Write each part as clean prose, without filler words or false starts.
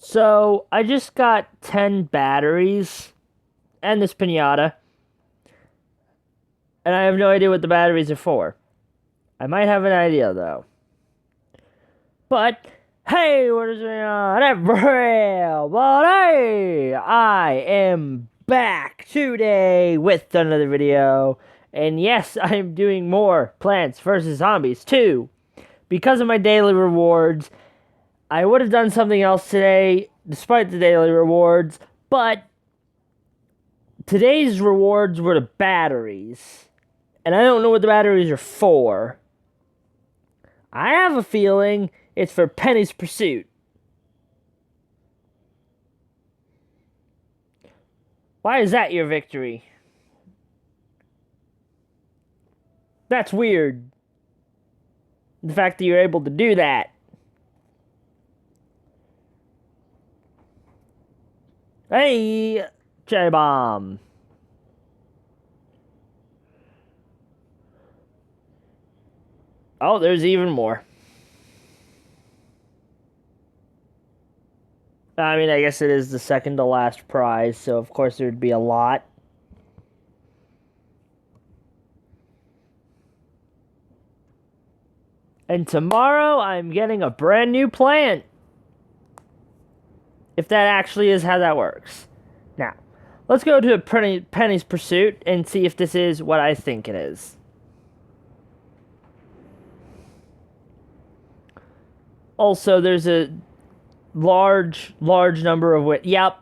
So, I just got 10 batteries and this pinata, and I have no idea what the batteries are for. I might have an idea, though. But, hey, what is going on, everybody? I am back today with another video. And yes, I am doing more Plants vs. Zombies 2. Because of my daily rewards, I would have done something else today, despite the daily rewards, but today's rewards were the batteries. And I don't know what the batteries are for. I have a feeling it's for Penny's Pursuit. Why is that your victory? That's weird. The fact that you're able to do that. Hey, J-Bomb. Oh, there's even more. I mean, I guess it is the second to last prize, so of course there'd be a lot. And tomorrow I'm getting a brand new plant. If that actually is how that works. Now, let's go to Penny's Pursuit and see if this is what I think it is. Also, there's a large number of yep.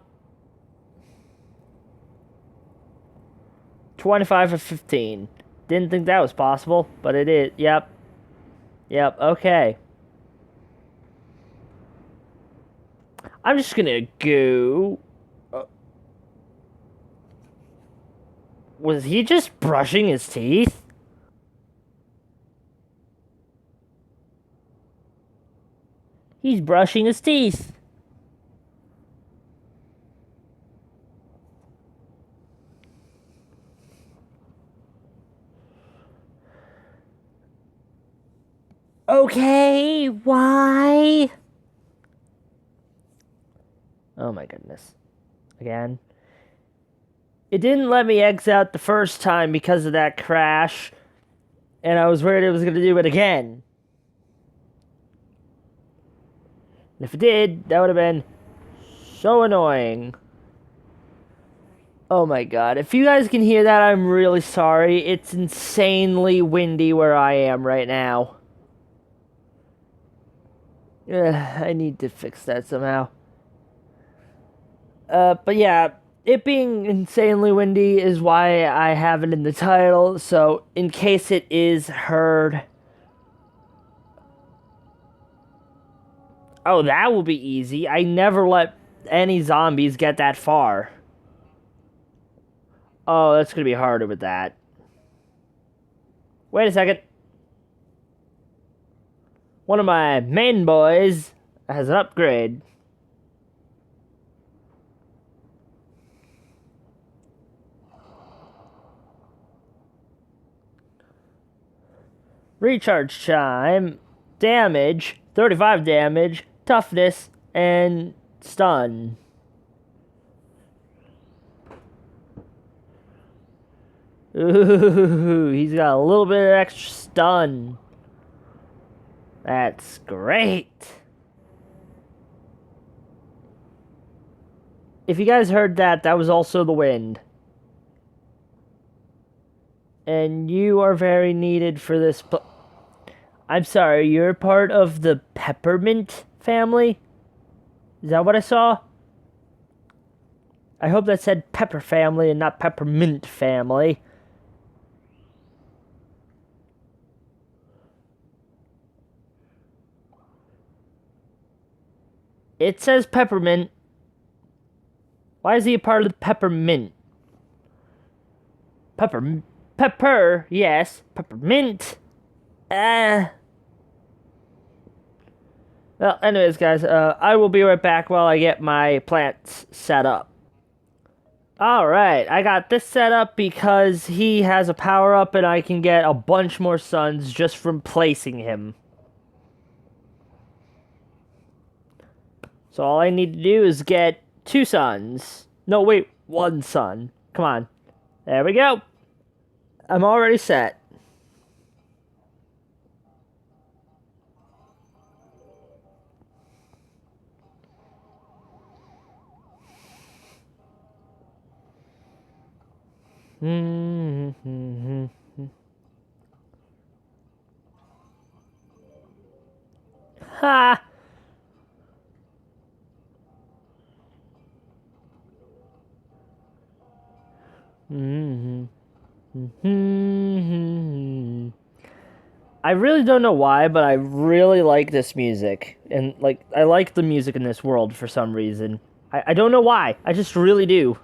25 or 15. Didn't think that was possible, but it is. Yep. Yep, okay. I'm just gonna go. Was he just brushing his teeth? He's brushing his teeth. Okay, why? Oh my goodness. Again. It didn't let me exit out the first time because of that crash. And I was worried it was going to do it again. And if it did, that would have been so annoying. Oh my god. If you guys can hear that, I'm really sorry. It's insanely windy where I am right now. I need to fix that somehow. But yeah, it being insanely windy is why I have it in the title. So, in case it is heard. Oh, that will be easy. I never let any zombies get that far. Oh, that's going to be harder with that. Wait a second. One of my main boys has an upgrade. Recharge time, damage, 35 damage, toughness, and stun. Ooh, he's got a little bit of extra stun. That's great. If you guys heard that, that was also the wind. And you are very needed for this. I'm sorry, you're part of the peppermint family? Is that what I saw? I hope that said pepper family and not peppermint family. It says peppermint. Why is he a part of the peppermint? Pepper, yes. Peppermint. Well, anyways, guys, I will be right back while I get my plants set up. Alright, I got this set up because he has a power-up and I can get a bunch more suns just from placing him. So all I need to do is get 2 suns. No, wait, 1 sun. Come on. There we go. I'm already set. Ha! I really don't know why, but I really like this music. And, like, I like the music in this world for some reason. I don't know why. I just really do.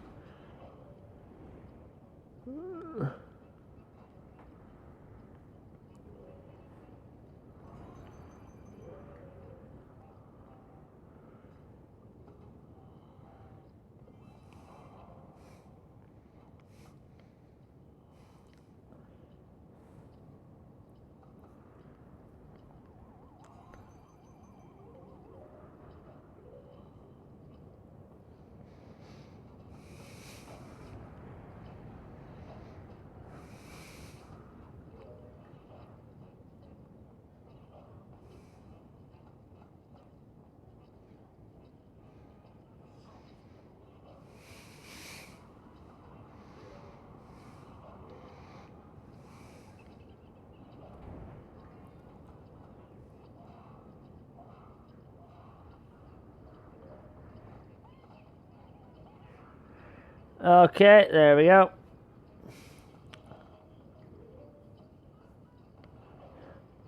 Okay, there we go.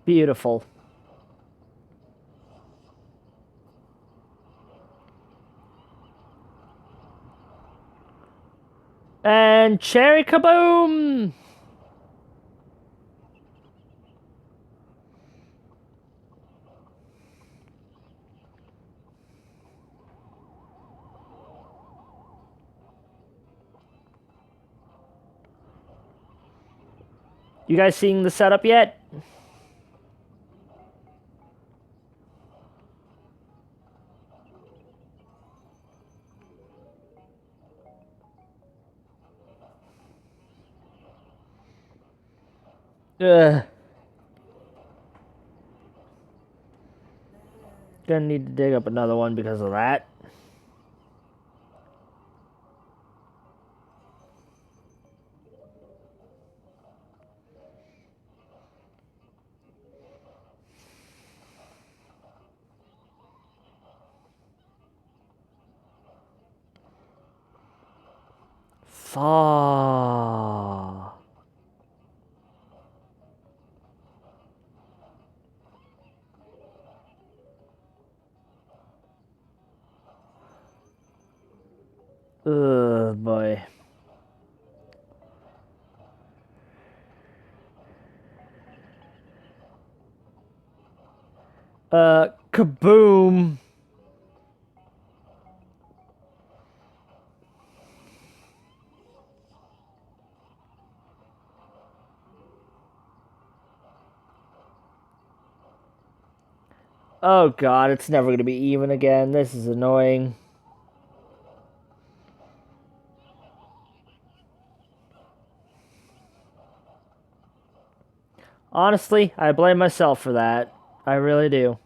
Beautiful. And cherry kaboom! You guys seeing the setup yet? Ugh. Gonna need to dig up another one because of that. Fa. Ugh, boy. Kaboom. Oh god, it's never gonna be even again. This is annoying. Honestly, I blame myself for that. I really do.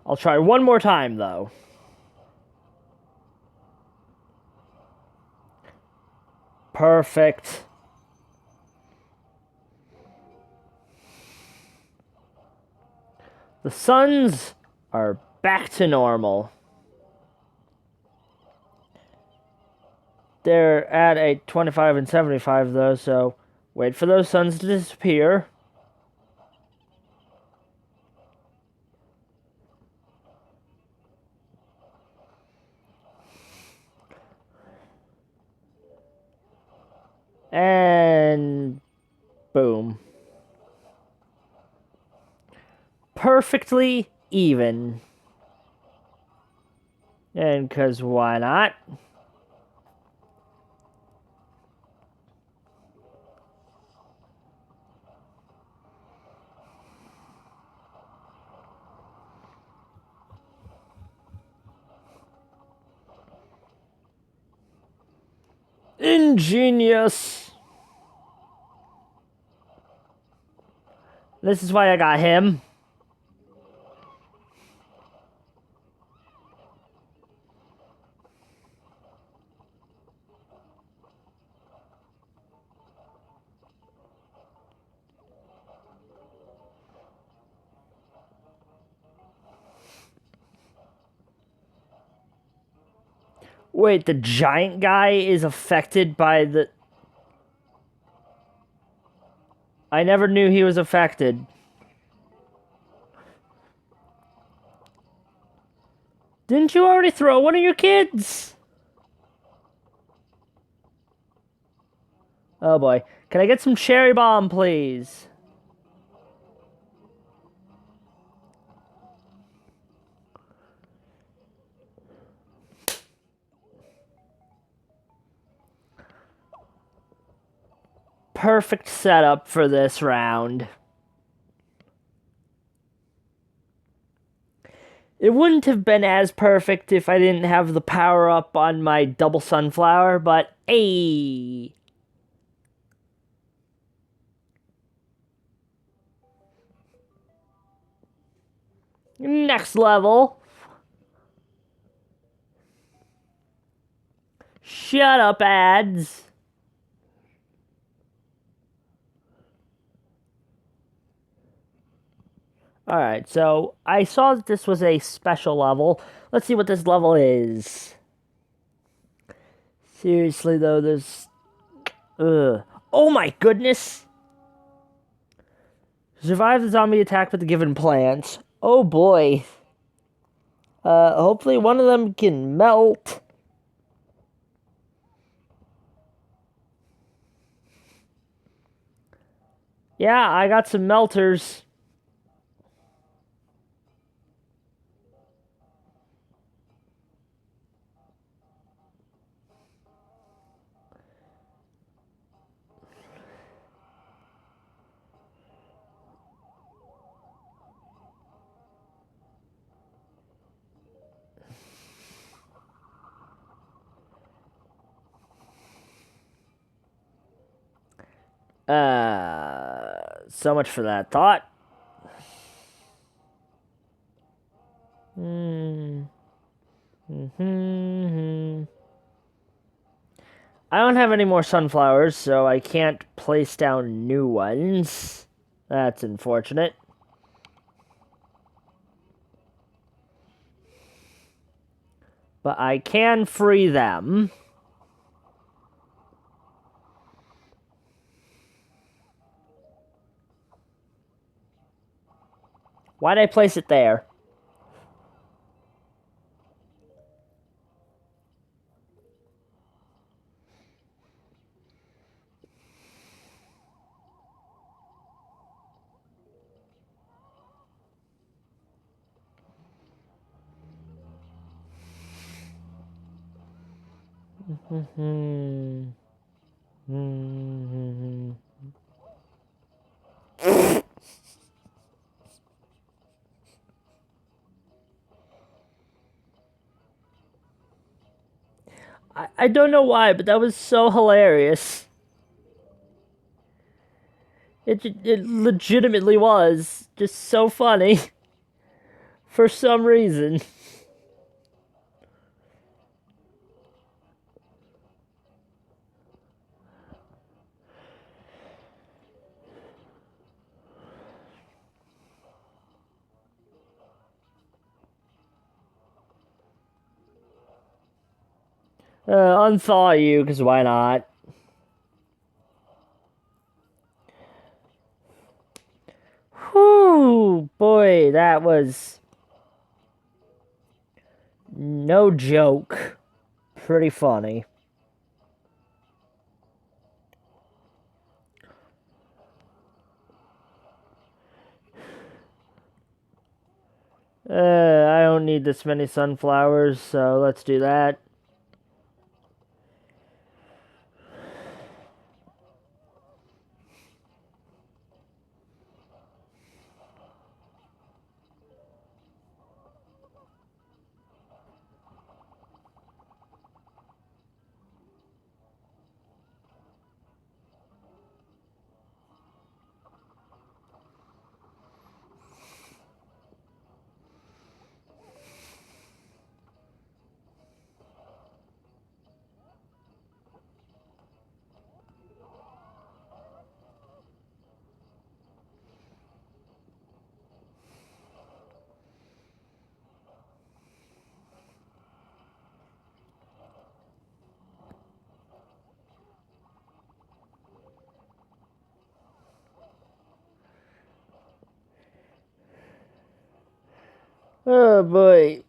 I'll try one more time, though. Perfect. The suns are back to normal. They're at a 25 and 75, though, so wait for those suns to disappear. And boom. Perfectly even. And because why not? Ingenious. This is why I got him. Wait, the giant guy is affected by the... I never knew he was affected. Didn't you already throw one of your kids? Oh boy. Can I get some cherry bomb, please? Perfect setup for this round. It wouldn't have been as perfect if I didn't have the power up on my double sunflower, but hey. Next level. Shut up, ads. Alright, so I saw that this was a special level. Let's see what this level is. Seriously, though, there's... Ugh. Oh my goodness! Survive the zombie attack with the given plants. Oh boy. Hopefully one of them can melt. Yeah, I got some melters. So much for that thought. I don't have any more sunflowers, so I can't place down new ones. That's unfortunate. But I can free them. Why'd I place it there? I don't know why, but that was so hilarious. It legitimately was just so funny for some reason. Unthaw you, because why not? Whew, boy, that was no joke. Pretty funny. I don't need this many sunflowers, so let's do that. Oh boy.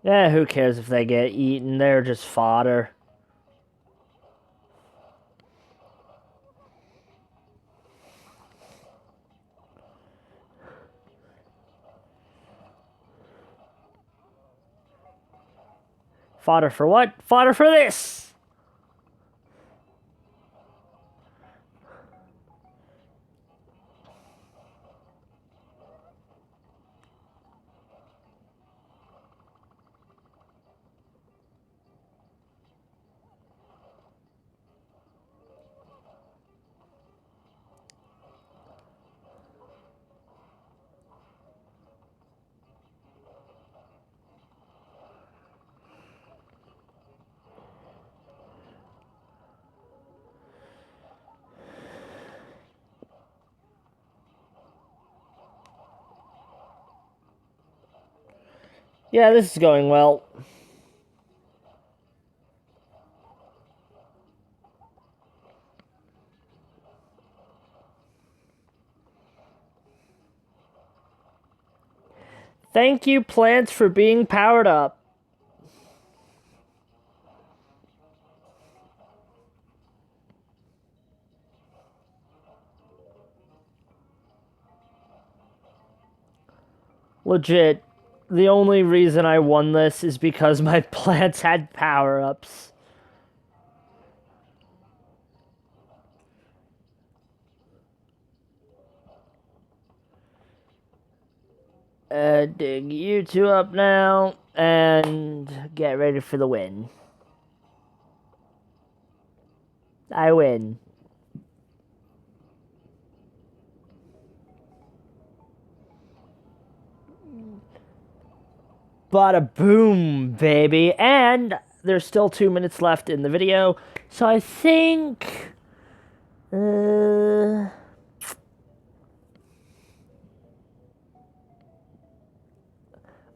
Yeah, who cares if they get eaten? They're just fodder. Fodder for what? Fodder for this! Yeah, this is going well. Thank you, plants, for being powered up. Legit, the only reason I won this is because my plants had power-ups. Dig you two up now, and get ready for the win. I win. Bada boom, baby. And there's still 2 minutes left in the video, so I think...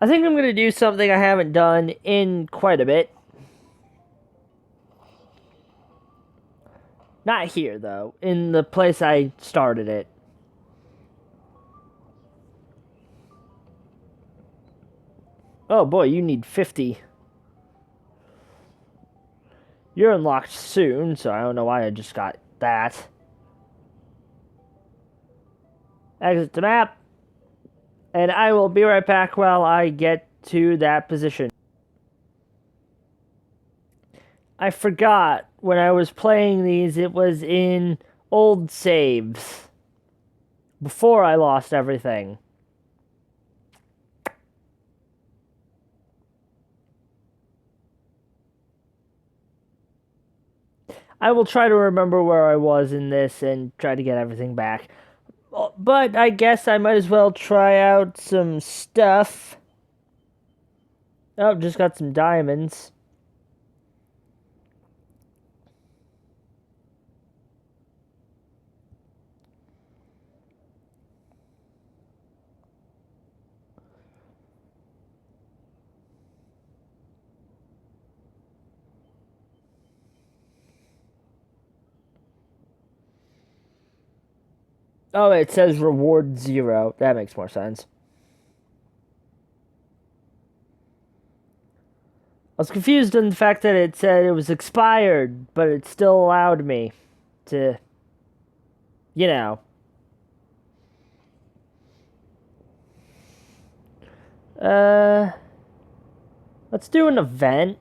I think I'm going to do something I haven't done in quite a bit. Not here, though. In the place I started it. Oh boy, you need 50. You're unlocked soon, so I don't know why I just got that. Exit the map. And I will be right back while I get to that position. I forgot when I was playing these, it was in old saves. Before I lost everything. I will try to remember where I was in this and try to get everything back. But I guess I might as well try out some stuff. Oh, just got some diamonds. Oh, it says reward 0. That makes more sense. I was confused in the fact that it said it was expired, but it still allowed me to, you know. Let's do an event.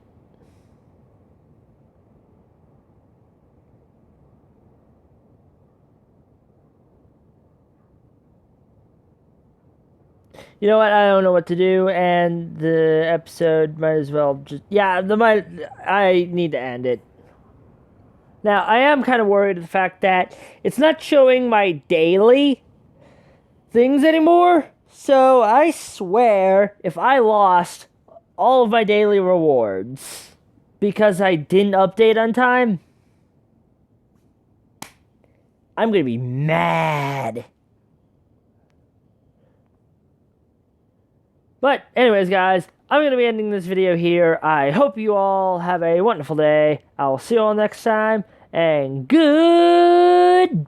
You know what? I don't know what to do, and the episode might as well just I need to end it. Now, I am kind of worried the fact that it's not showing my daily things anymore. So I swear, if I lost all of my daily rewards because I didn't update on time, I'm gonna be mad. But anyways, guys, I'm going to be ending this video here. I hope you all have a wonderful day. I will see you all next time, and goodbye.